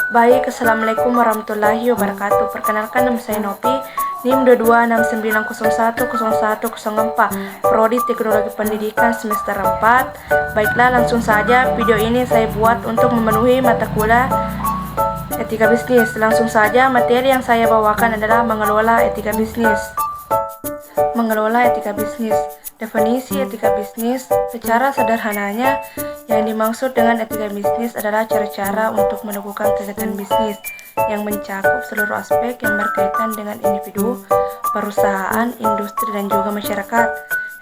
Baik, Assalamualaikum warahmatullahi wabarakatuh. Perkenalkan, nama saya Nopi, NIM 2269010104, Prodi Teknologi Pendidikan semester 4. Baiklah, langsung saja video ini saya buat untuk memenuhi mata kuliah etika bisnis. Langsung saja, materi yang saya bawakan adalah mengelola etika bisnis. Mengelola etika bisnis. Definisi etika bisnis secara sederhananya, yang dimaksud dengan etika bisnis adalah cara-cara untuk melakukan kegiatan bisnis yang mencakup seluruh aspek yang berkaitan dengan individu, perusahaan, industri, dan juga masyarakat.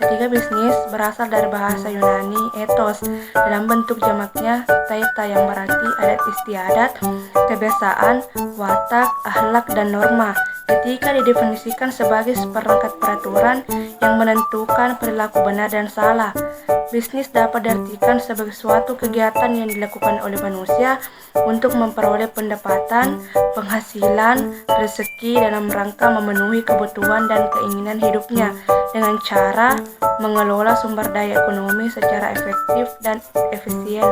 Etika bisnis berasal dari bahasa Yunani ethos, dalam bentuk jamaknya taeta, yang berarti adat istiadat, kebiasaan, watak, akhlak, dan norma. Etika didefinisikan sebagai seperangkat peraturan yang menentukan perilaku benar dan salah. Bisnis dapat diartikan sebagai suatu kegiatan yang dilakukan oleh manusia untuk memperoleh pendapatan, penghasilan, rezeki dalam rangka memenuhi kebutuhan dan keinginan hidupnya dengan cara mengelola sumber daya ekonomi secara efektif dan efisien.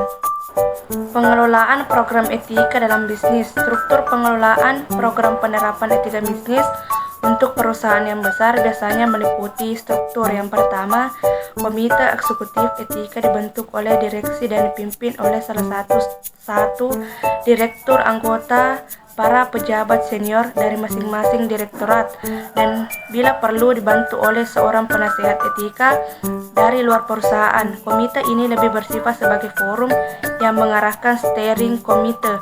Pengelolaan program etika dalam bisnis. Struktur pengelolaan program penerapan etika bisnis untuk perusahaan yang besar biasanya meliputi struktur. Yang pertama, komite eksekutif etika dibentuk oleh direksi dan dipimpin oleh salah satu direktur anggota, para pejabat senior dari masing-masing direktorat, dan bila perlu dibantu oleh seorang penasihat etika dari luar perusahaan. Komite ini lebih bersifat sebagai forum yang mengarahkan steering komite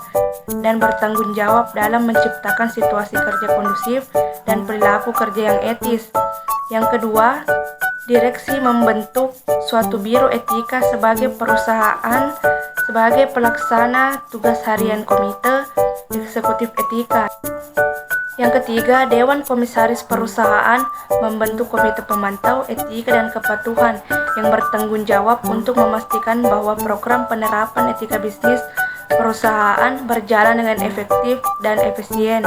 dan bertanggung jawab dalam menciptakan situasi kerja kondusif dan perilaku kerja yang etis. Yang kedua, direksi membentuk suatu biro etika sebagai perusahaan sebagai pelaksana tugas harian komite eksekutif etika. Yang ketiga, Dewan Komisaris Perusahaan membentuk komite pemantau etika dan kepatuhan yang bertanggung jawab untuk memastikan bahwa program penerapan etika bisnis perusahaan berjalan dengan efektif dan efisien.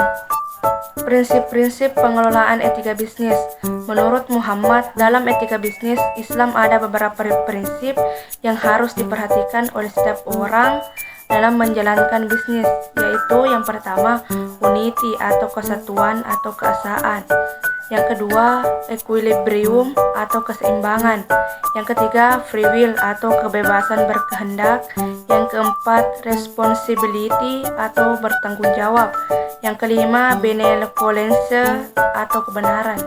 Prinsip-prinsip pengelolaan etika bisnis. Menurut Muhammad, dalam etika bisnis Islam ada beberapa prinsip yang harus diperhatikan oleh setiap orang dalam menjalankan bisnis, yaitu yang pertama, unity atau kesatuan atau keesaan. Yang kedua, equilibrium atau keseimbangan. Yang ketiga, free will atau kebebasan berkehendak. Yang keempat, responsibility atau bertanggung jawab. Yang kelima, benevolence atau kebenaran.